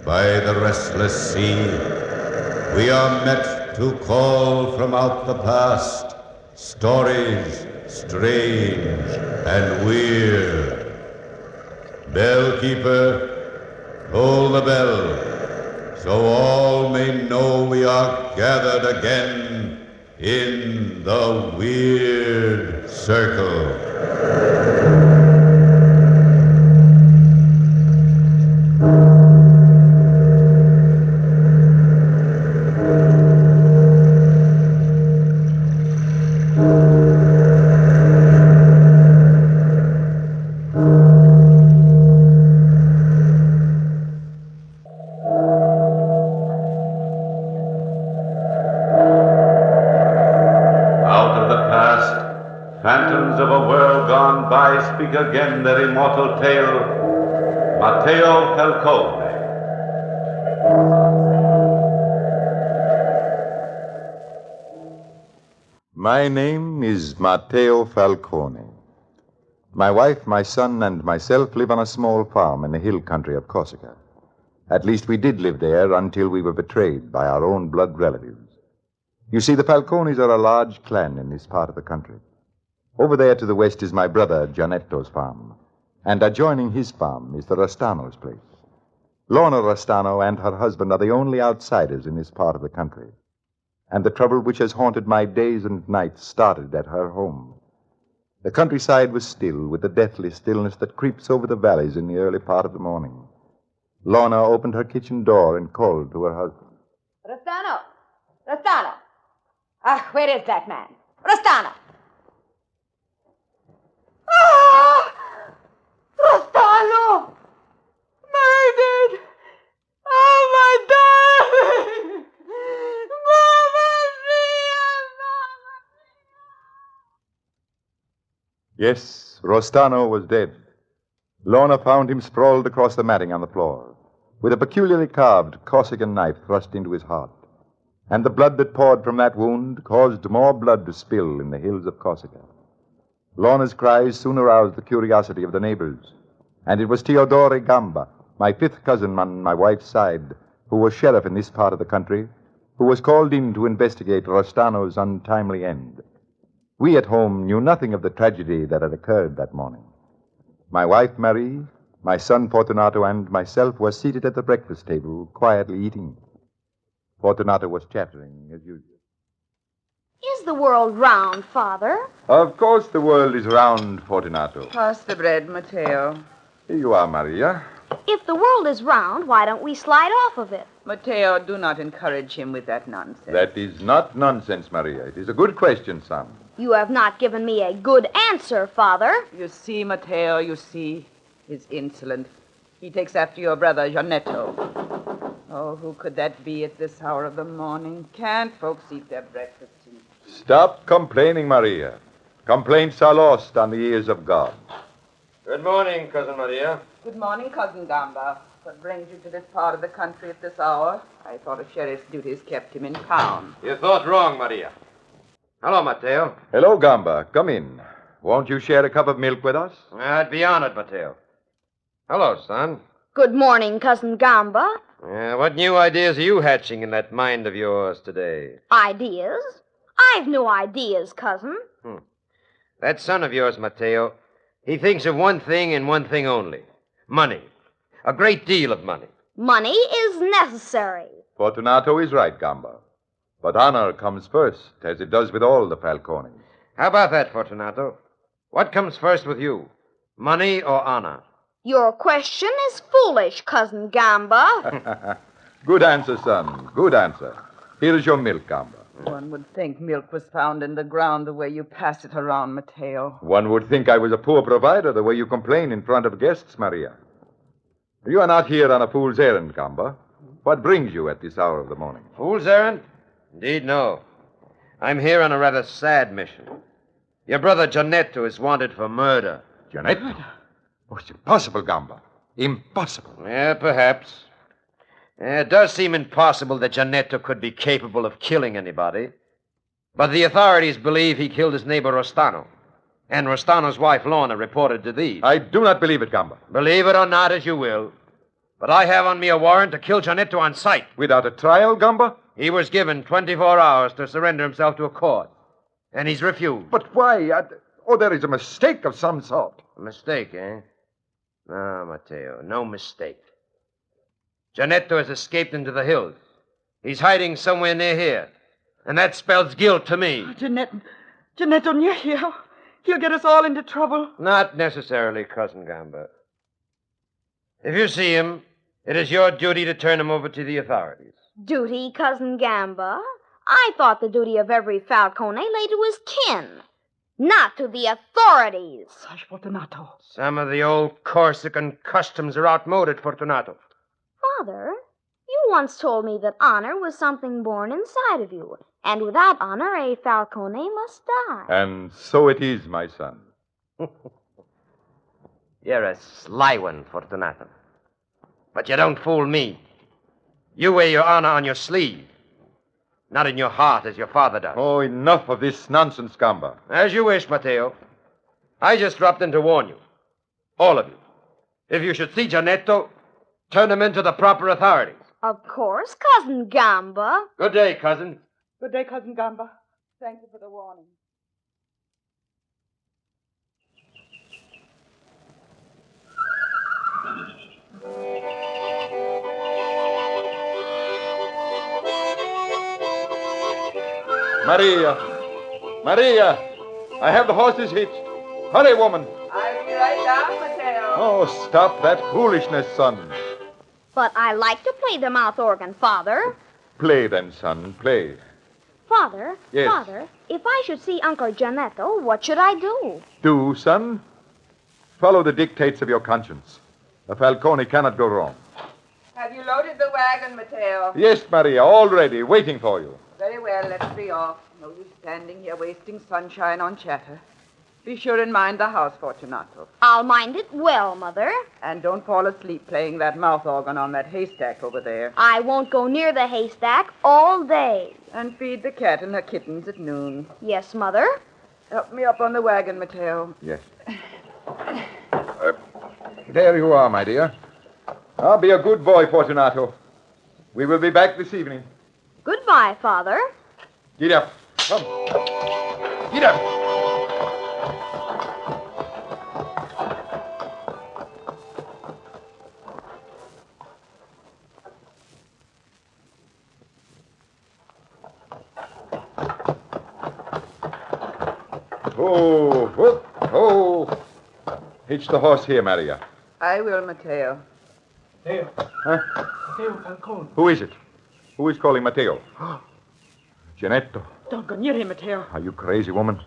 by the restless sea. We are met to call from out the past stories strange and weird. Bellkeeper, toll the bell, so all may know we are gathered again in the Weird Circle. Phantoms of a world gone by speak again their immortal tale. Mateo Falcone. My name is Mateo Falcone. My wife, my son, and myself live on a small farm in the hill country of Corsica. At least we did live there until we were betrayed by our own blood relatives. You see, the Falcones are a large clan in this part of the country. Over there to the west is my brother Gianetto's farm, and adjoining his farm is the Rostano's place. Lorna Rostano and her husband are the only outsiders in this part of the country, and the trouble which has haunted my days and nights started at her home. The countryside was still with the deathly stillness that creeps over the valleys in the early part of the morning. Lorna opened her kitchen door and called to her husband. Rostano! Rostano! Where is that man? Rostano! Rostano! Murdered! Oh, my darling! Mamma mia! Mamma mia! Yes, Rostano was dead. Lorna found him sprawled across the matting on the floor, with a peculiarly carved Corsican knife thrust into his heart. And the blood that poured from that wound caused more blood to spill in the hills of Corsica. Lorna's cries soon aroused the curiosity of the neighbors, and it was Teodore Gamba, my fifth cousin on my wife's side, who was sheriff in this part of the country, who was called in to investigate Rostano's untimely end. We at home knew nothing of the tragedy that had occurred that morning. My wife, Marie, my son, Fortunato, and myself were seated at the breakfast table, quietly eating. Fortunato was chattering as usual. Is the world round, Father? Of course the world is round, Fortunato. Pass the bread, Mateo. Here you are, Maria. If the world is round, why don't we slide off of it? Mateo, do not encourage him with that nonsense. That is not nonsense, Maria. It is a good question, son. You have not given me a good answer, Father. You see, Mateo, you see. He's insolent. He takes after your brother, Gianetto. Oh, who could that be at this hour of the morning? Can't folks eat their breakfast? Stop complaining, Maria. Complaints are lost on the ears of God. Good morning, Cousin Maria. Good morning, Cousin Gamba. What brings you to this part of the country at this hour? I thought a sheriff's duties kept him in town. You thought wrong, Maria. Hello, Mateo. Hello, Gamba. Come in. Won't you share a cup of milk with us? I'd be honored, Mateo. Hello, son. Good morning, Cousin Gamba. What new ideas are you hatching in that mind of yours today? Ideas? I've no ideas, Cousin. That son of yours, Mateo, he thinks of one thing and one thing only. Money. A great deal of money. Money is necessary. Fortunato is right, Gamba. But honor comes first, as it does with all the Falcones. How about that, Fortunato? What comes first with you? Money or honor? Your question is foolish, Cousin Gamba. Good answer, son. Good answer. Here is your milk, Gamba. One would think milk was found in the ground the way you pass it around, Mateo. One would think I was a poor provider the way you complain in front of guests, Maria. You are not here on a fool's errand, Gamba. What brings you at this hour of the morning? Fool's errand? Indeed, no. I'm here on a rather sad mission. Your brother Gianetto is wanted for murder. Gianetto? Oh, it's impossible, Gamba. Impossible. Yeah, perhaps. It does seem impossible that Gianetto could be capable of killing anybody. But the authorities believe he killed his neighbor Rostano. And Rostano's wife, Lorna, reported to these. I do not believe it, Gamba. Believe it or not, as you will. But I have on me a warrant to kill Giannetto on sight. Without a trial, Gamba? He was given 24 hours to surrender himself to a court, and he's refused. But why? There is a mistake of some sort. A mistake, eh? No, Mateo, no mistake. Giannetto has escaped into the hills. He's hiding somewhere near here, and that spells guilt to me. Giannetto near here. He'll get us all into trouble. Not necessarily, Cousin Gamba. If you see him, it is your duty to turn him over to the authorities. Duty, Cousin Gamba? I thought the duty of every Falcone lay to his kin, not to the authorities. Hush, Fortunato. Some of the old Corsican customs are outmoded, Fortunato. Father, you once told me that honor was something born inside of you, and without honor, a Falcone must die. And so it is, my son. You're a sly one, Fortunato. But you don't fool me. You wear your honor on your sleeve, not in your heart as your father does. Oh, enough of this nonsense, Gamba. As you wish, Mateo. I just dropped in to warn you. All of you. If you should see Giannetto, turn him into the proper authorities. Of course, Cousin Gamba. Good day, cousin. Good day, Cousin Gamba. Thank you for the warning. Maria, I have the horses hitched. Hurry, woman. I'll be right down, Mateo. Oh, stop that foolishness, son. But I like to play the mouth organ, Father. Play then, son, play. Father, Yes? Father, if I should see Uncle Giannetto, what should I do? Do, son? Follow the dictates of your conscience. A Falcone cannot go wrong. Have you loaded the wagon, Mateo? Yes, Maria, all ready, waiting for you. Very well, let's be off. No use standing here wasting sunshine on chatter. Be sure and mind the house, Fortunato. I'll mind it well, Mother. And don't fall asleep playing that mouth organ on that haystack over there. I won't go near the haystack all day. And feed the cat and her kittens at noon. Yes, Mother. Help me up on the wagon, Mateo. Yes. There you are, my dear. I'll be a good boy, Fortunato. We will be back this evening. Goodbye, Father. Get up. Come. Get up. Oh, whoop, oh. Hitch the horse here, Maria. I will, Mateo. Mateo. Huh? Mateo Falcone. Who is it? Who is calling Mateo? Giannetto. Don't go near him, Mateo. Are you crazy, woman?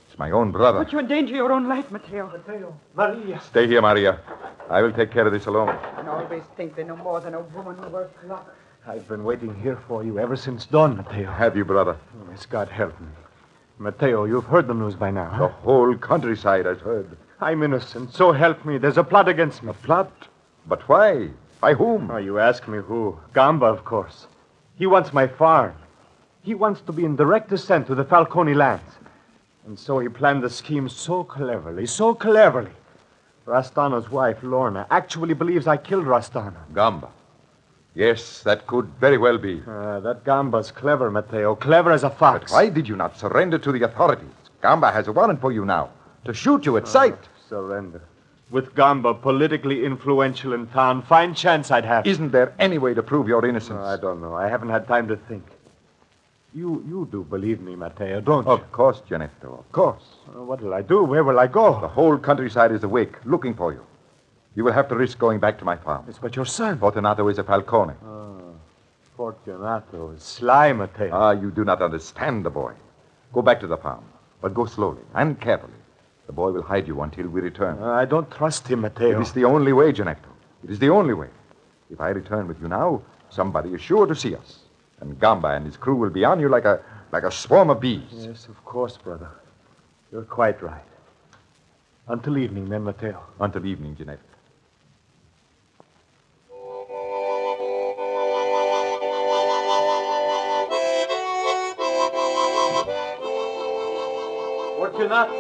It's my own brother. Put you in danger your own life, Mateo. Mateo. Maria. Stay here, Maria. I will take care of this alone. And always think they're no more than a woman worth luck. I've been waiting here for you ever since dawn, Mateo. Have you, brother? Oh, yes, God help me. Mateo, you've heard the news by now, The huh? whole countryside has heard. I'm innocent. So help me. There's a plot against me. A plot? But why? By whom? Oh, you ask me who. Gamba, of course. He wants my farm. He wants to be in direct descent to the Falcone lands. And so he planned the scheme so cleverly, so cleverly. Rastano's wife, Lorna, actually believes I killed Rastano. Gamba. Yes, that could very well be. That Gamba's clever, Mateo. Clever as a fox. But why did you not surrender to the authorities? Gamba has a warrant for you now. To shoot you at sight. Surrender. With Gamba politically influential in town, fine chance I'd have. Isn't there any way to prove your innocence? I don't know. I haven't had time to think. You do believe me, Mateo, don't you? Of course, Giannetto, of course. What will I do? Where will I go? The whole countryside is awake, looking for you. You will have to risk going back to my farm. It's but your son. Fortunato is a Falcone. Fortunato is sly, Mateo. Ah, you do not understand the boy. Go back to the farm, but go slowly and carefully. The boy will hide you until we return. I don't trust him, Mateo. It is the only way, Giannetto. It is the only way. If I return with you now, somebody is sure to see us. And Gamba and his crew will be on you like a swarm of bees. Yes, of course, brother. You're quite right. Until evening, then, Mateo. Until evening, Giannetto. Fortunato.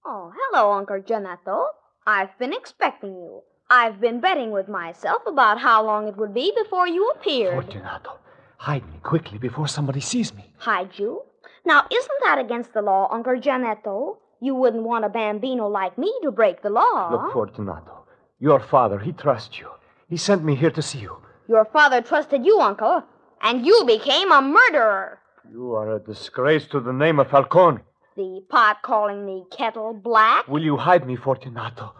Oh, hello, Uncle Giannetto. I've been expecting you. I've been betting with myself about how long it would be before you appeared. Fortunato, hide me quickly before somebody sees me. Hide you? Now, isn't that against the law, Uncle Giannetto? You wouldn't want a bambino like me to break the law. Look, Fortunato, your father, he trusts you. He sent me here to see you. Your father trusted you, Uncle, and you became a murderer. You are a disgrace to the name of Falcone. The pot calling the kettle black? Will you hide me, Fortunato?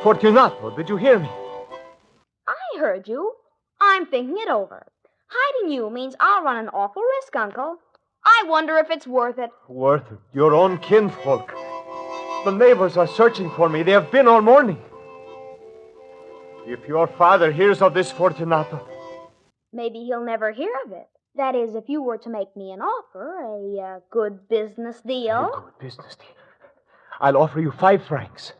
Fortunato, did you hear me? I heard you. I'm thinking it over. Hiding you means I'll run an awful risk, Uncle. I wonder if it's worth it. Worth it? Your own kinfolk. The neighbors are searching for me. They have been all morning. If your father hears of this, Fortunato... Maybe he'll never hear of it. That is, if you were to make me an offer, a good business deal. A good business deal. I'll offer you 5 francs.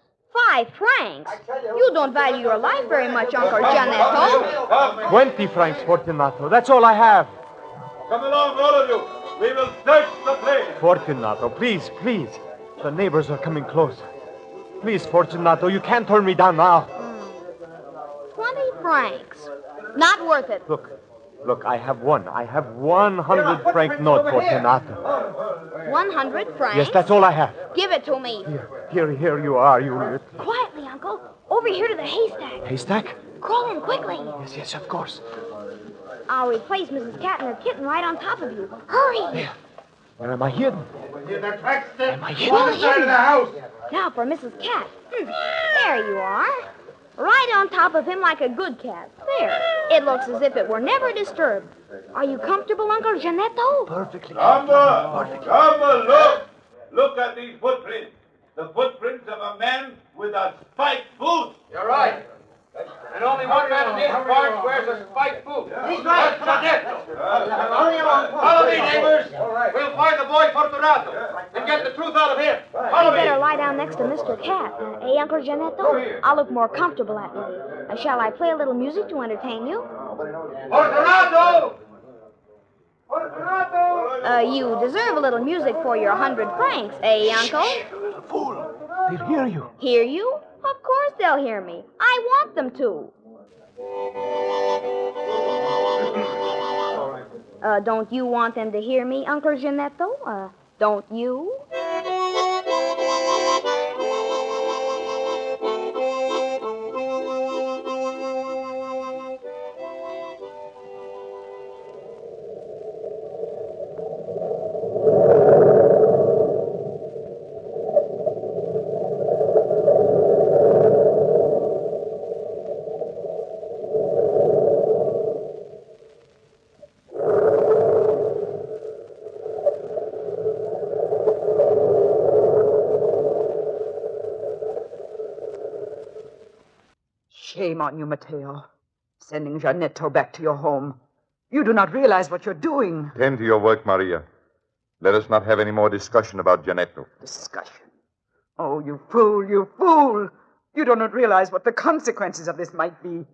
5 francs? You don't value your life very much, Uncle Giannetto. 20 francs, Fortunato. That's all I have. Come along, all of you. We will search the place. Fortunato, please, please. The neighbors are coming closer. Please, Fortunato, you can't turn me down now. 20 francs. Not worth it. Look, I have 100 franc note, Fortunato. 100 francs? Yes, that's all I have. Give it to me. Here you are, you... Quietly, Uncle. Over here to the haystack. Haystack? Crawl in quickly. Yes, of course. I'll replace Mrs. Cat and her kitten right on top of you. Hurry! There. Where am I hidden? Am I hidden? Well hidden. The house. Now for Mrs. Cat. There you are. Right on top of him like a good cat. There. It looks as if it were never disturbed. Are you comfortable, Uncle Giannetto? Perfectly. Gamba, look! Look at these footprints. The footprints of a man with a spiked boot. You're right. And only one man in these parts wears a spiked boot. He's right. Follow me, neighbors. We'll find the boy Fortunato and get the truth out of him. Follow I'd me. better lie down next to Mr. Cat. Hey, Uncle Giannetto, I'll look more comfortable that way. Shall I play a little music to entertain you? Fortunato! Fortunato! You deserve a little music for your 100 francs, eh, Uncle? The fool. They'll hear you. Hear you? Of course they'll hear me. I want them to. Don't you want them to hear me, Uncle Giannetto? Don't you? Shame on you, Mateo. Sending Giannetto back to your home. You do not realize what you're doing. Tend to your work, Maria. Let us not have any more discussion about Giannetto. Discussion. Oh, you fool, you fool. You do not realize what the consequences of this might be.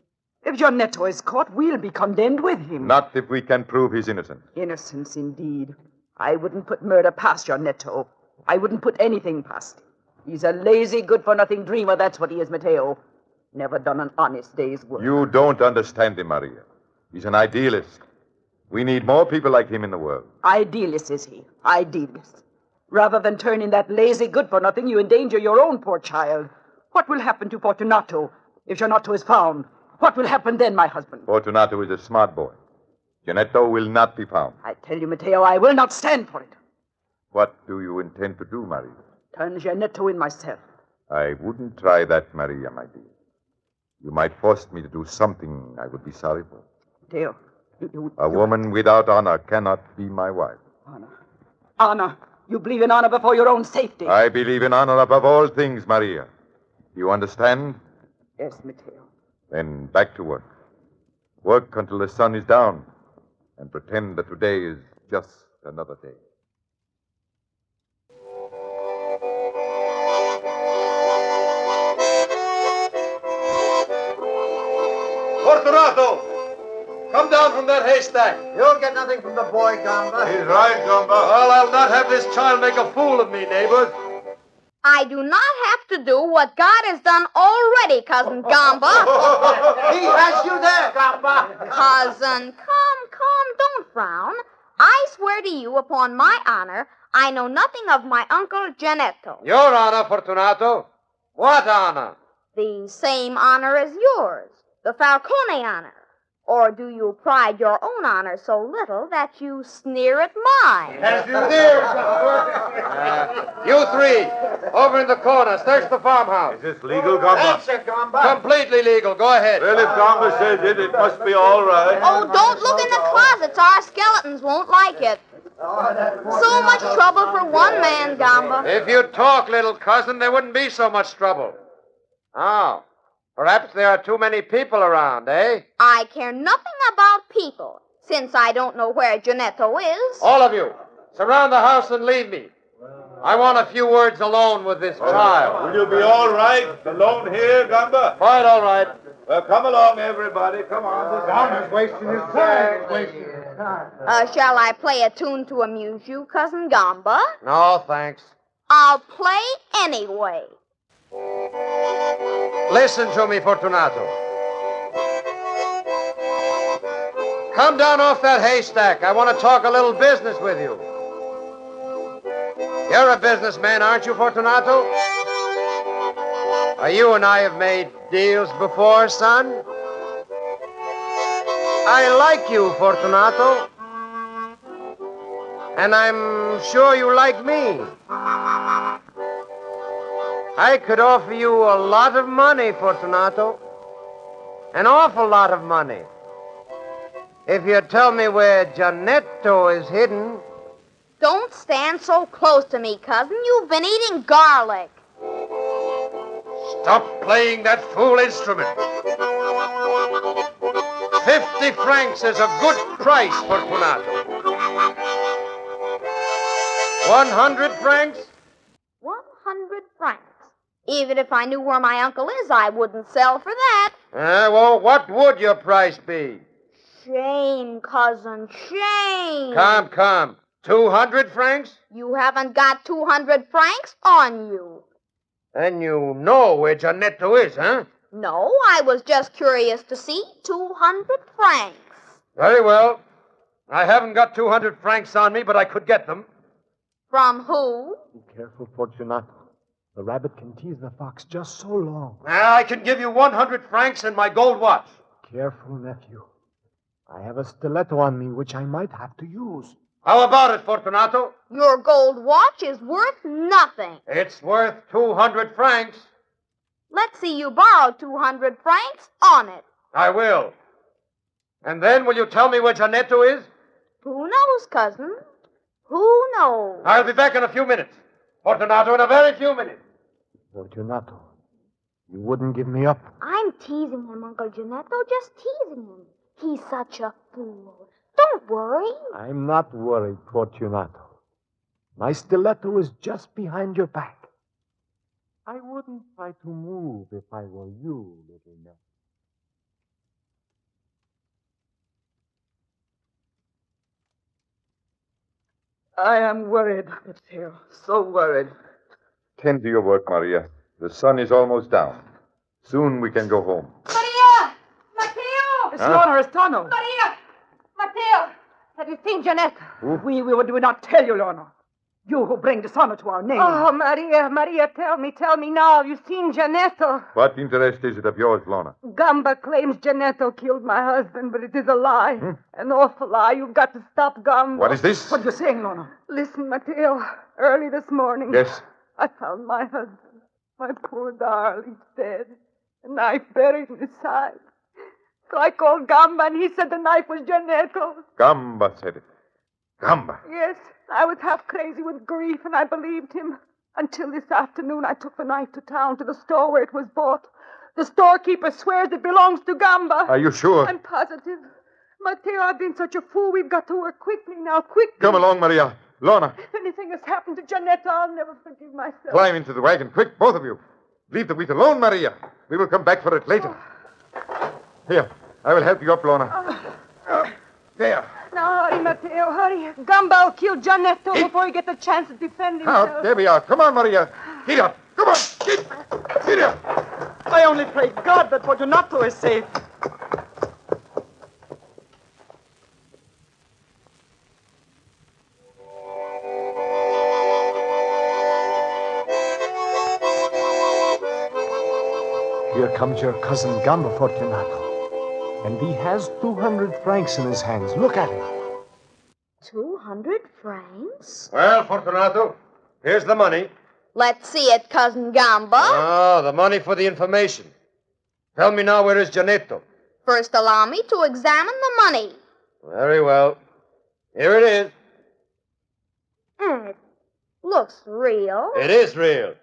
If Giannetto is caught, we'll be condemned with him. Not if we can prove he's innocent. Innocence, indeed. I wouldn't put murder past Giannetto. I wouldn't put anything past him. He's a lazy, good-for-nothing dreamer. That's what he is, Mateo. Never done an honest day's work. You don't understand him, Maria. He's an idealist. We need more people like him in the world. Idealist, is he? Idealist. Rather than turn in that lazy good-for-nothing, you endanger your own poor child. What will happen to Fortunato if Giannetto is found? What will happen then, my husband? Fortunato is a smart boy. Giannetto will not be found. I tell you, Mateo, I will not stand for it. What do you intend to do, Maria? Turn Giannetto in myself. I wouldn't try that, Maria, my dear. You might force me to do something I would be sorry for. Mateo, A woman without honor cannot be my wife. Honor. Honor. You believe in honor before your own safety. I believe in honor above all things, Maria. Do you understand? Yes, Mateo. Then back to work. Work until the sun is down, and pretend that today is just another day. Fortunato! Come down from that haystack. You'll get nothing from the boy, Gamba. He's right, Gamba. Well, I'll not have this child make a fool of me, neighbors. I do not have to do what God has done already, Cousin Gamba. He has you there, Gamba. Cousin, come, don't frown. I swear to you upon my honor, I know nothing of my Uncle Janetto. Your honor, Fortunato. What honor? The same honor as yours, the Falcone honor. Or do you pride your own honor so little that you sneer at mine? As you dare, you three, over in the corner, search the farmhouse. Is this legal, Gamba? Answer, Gamba. Completely legal. Go ahead. Well, if Gamba says it, it must be all right. Oh, don't look in the closets. Our skeletons won't like it. So much trouble for one man, Gamba. If you'd talk, little cousin, there wouldn't be so much trouble. Oh, perhaps there are too many people around, eh? I care nothing about people, since I don't know where Janetto is. All of you, surround the house and leave me. I want a few words alone with this child. Will you be all right alone here, Gamba? Quite all right. Well, come along, everybody. Come on. Gamba's wasting his time. Shall I play a tune to amuse you, Cousin Gamba? No, thanks. I'll play anyway. Listen to me, Fortunato. Come down off that haystack. I want to talk a little business with you. You're a businessman, aren't you, Fortunato? You and I have made deals before, son. I like you, Fortunato. And I'm sure you like me. I could offer you a lot of money, Fortunato. An awful lot of money. If you tell me where Janetto is hidden. Don't stand so close to me, cousin. You've been eating garlic. Stop playing that fool instrument. 50 francs is a good price, Fortunato. 100 francs? 100 francs. Even if I knew where my uncle is, I wouldn't sell for that. Well, what would your price be? Shame, cousin, shame. Come. 200 francs? You haven't got 200 francs on you. Then you know where Janetto is, huh? No, I was just curious to see 200 francs. Very well. I haven't got 200 francs on me, but I could get them. From who? Be careful, Fortunato. The rabbit can tease the fox just so long. I can give you 100 francs and my gold watch. Careful, nephew. I have a stiletto on me which I might have to use. How about it, Fortunato? Your gold watch is worth nothing. It's worth 200 francs. Let's see you borrow 200 francs on it. I will. And then will you tell me where Janetto is? Who knows, cousin? Who knows? I'll be back in a few minutes. Fortunato, in a very few minutes. Fortunato, you wouldn't give me up? I'm teasing him, Uncle Janetto, just teasing him. He's such a fool. Don't worry. I'm not worried, Fortunato. My stiletto is just behind your back. I wouldn't try to move if I were you, little man. I am worried, Mateo. So worried. Tend to your work, Maria. The sun is almost down. Soon we can go home. Maria! Mateo! It's Lorna Estano. Maria! Mateo! Have you seen Jeanette? We would not tell you, Lorna. You who bring dishonor to our name. Oh, Maria, tell me now. You've seen Janetto. What interest is it of yours, Lorna? Gamba claims Janetto killed my husband, but it is a lie. An awful lie. You've got to stop Gamba. What is this? What are you saying, Lorna? Listen, Mateo. Early this morning. Yes. I found my husband. My poor darling dead. A knife buried in his side. So I called Gamba, and he said the knife was Janetto's. Gamba said it. Gamba. Yes, I was half crazy with grief, and I believed him. Until this afternoon, I took the knife to town, to the store where it was bought. The storekeeper swears it belongs to Gamba. Are you sure? I'm positive. Mateo, I've been such a fool. We've got to work quickly now, quickly. Come along, Maria. Lorna, If anything has happened to Janetto, I'll never forgive myself. climb into the wagon. Quick, both of you. Leave the wheat alone, Maria. We will come back for it later. Here, I will help you up, Lorna. There. Now, hurry, Mateo, hurry. Gamba will kill Janetto before he gets a chance to defend himself. Now, there we are. Come on, Maria. Get up. Come on. Get up. I only pray God that Fortunato is safe. Here comes your cousin Gamba, Fortunato. And he has 200 francs in his hands. Look at him. 200 francs? Well, Fortunato, here's the money. Let's see it, Cousin Gamba. Oh, the money for the information. Tell me now, where is Janetto? First, allow me to examine the money. Very well. Here it is. It looks real. It is real.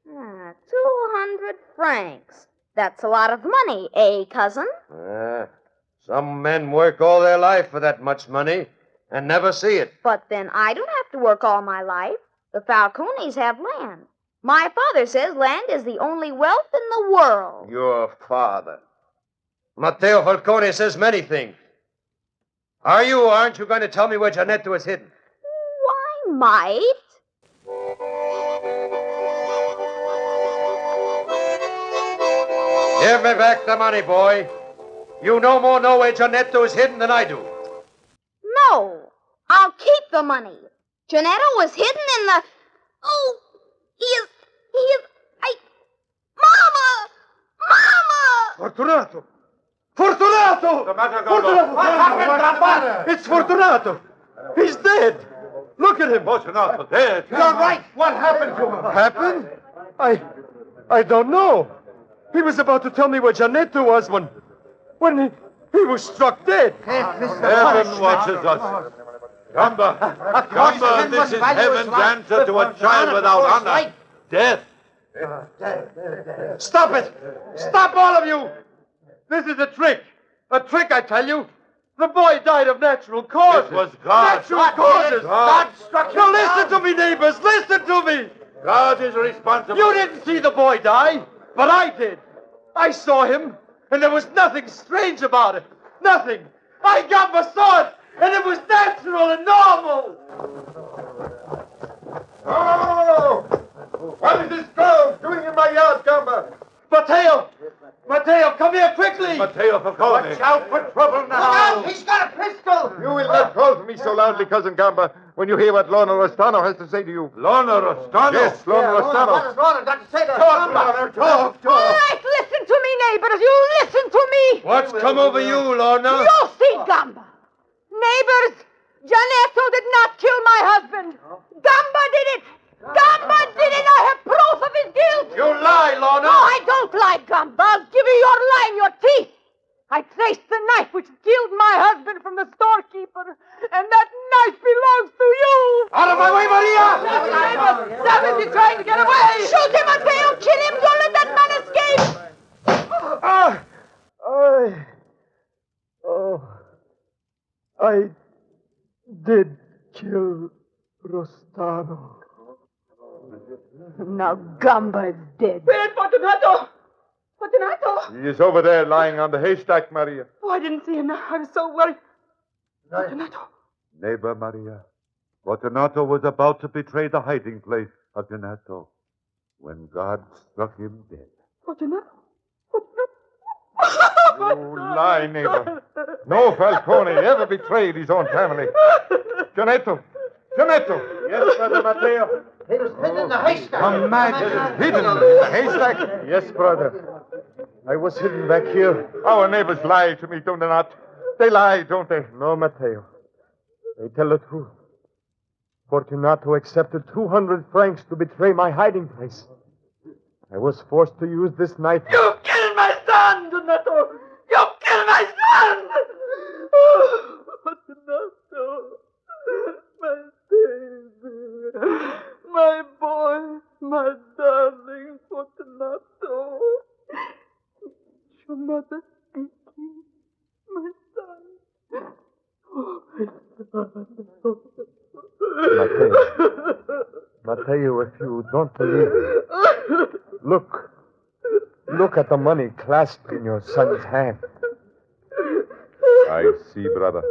200 francs. That's a lot of money, eh, cousin? Some men work all their life for that much money and never see it. But then I don't have to work all my life. The Falcones have land. My father says land is the only wealth in the world. Your father. Mateo Falcone says many things. Are you or aren't you going to tell me where Janetto is hidden? Why, might. Give me back the money, boy. You no more know where Janetto is hidden than I do. No, I'll keep the money. Janetto was hidden in the... Oh, he is... Mama! Fortunato! Fortunato! The matter, Gordo? What happened, It's Fortunato. He's dead. Look at him. Fortunato, dead. You're right. What happened to him? Happened? I don't know. He was about to tell me where Janetto was when he was struck dead. Heaven watches us. Gamba, this is heaven's answer to a child without honor. Death. Stop it! Stop, all of you! This is a trick. A trick, I tell you. The boy died of natural causes. It was God. Natural causes. God struck him Now down. listen to me, neighbors. Listen to me. God is responsible. You didn't see the boy die, but I did. I saw him, and there was nothing strange about it. Nothing. I Gamba saw it, and it was natural and normal. Oh! What is this girl doing in my yard, Gamba? Mateo, come here quickly. Mateo Falcone. Watch out for trouble now. He's got a pistol! You will not call for me so loudly, Cousin Gamba, when you hear what Lorna Rostano has to say to you. Lorna Rostano? Yes, Lorna Rostano. What has Lorna got to say to Talk, Lorna, talk. All right, listen to me, neighbors. You listen to me. What's come over you, Lorna? You see, Gamba. Neighbors, Janetto did not kill my husband. Gamba did it. Gamba did it. I have proof of his guilt. You lie, Lorna. No, I don't lie, Gamba. I'll give you your lie and your teeth. I traced the knife which killed my husband from the storekeeper, and that knife belongs to you. Out of my way, Maria! Savage is trying to get away. Shoot him, Mateo. Kill him. Don't let that man escape. I did kill Rostano. Now Gamba is dead. Where's Fortunato? Fortunato? He is over there lying on the haystack, Maria. Oh, I didn't see him. I was so worried. Fortunato. Neighbor Maria, Fortunato was about to betray the hiding place of Janetto when God struck him dead. Fortunato? You lie, neighbor. No Falcone ever betrayed his own family. Janetto! Yes, Brother Mateo. He was hidden in the haystack. A man is hidden in the haystack? Yes, brother. I was hidden back here. Our neighbors lie to me, do they not? They lie, don't they? No, Mateo. They tell the truth. Fortunato accepted 200 francs to betray my hiding place. I was forced to use this knife. You killed my son, Donato! You killed my son! Oh, Fortunato, my baby, my boy, my darling Fortunato. Your mother speaking, my son. Oh, my son. Mateo, if you don't believe it, look at the money clasped in your son's hand. I see, brother.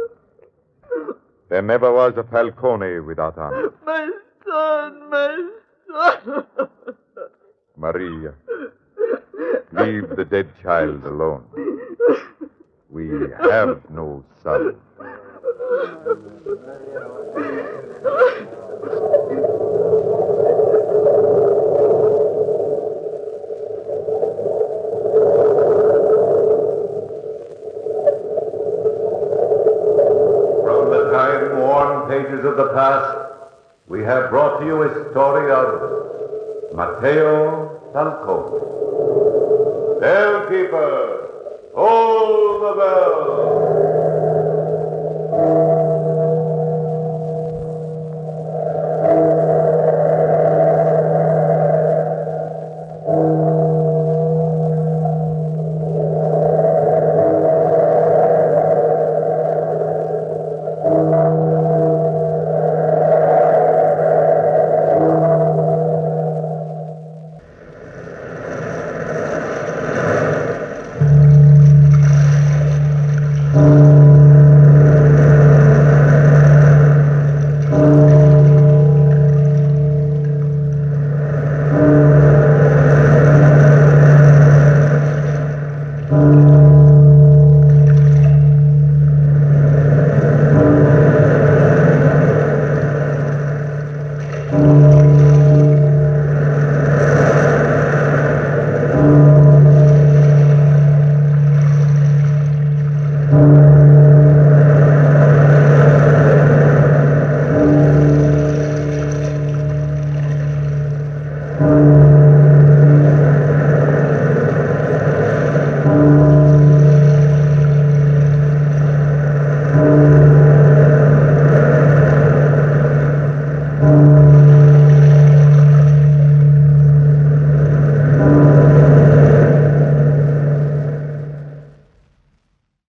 There never was a Falcone without honor. My son, my son. Maria, leave the dead child alone. We have no son. From the time-worn pages of the past, we have brought to you a story of Mateo Falcone. Bellkeeper, hold the bell.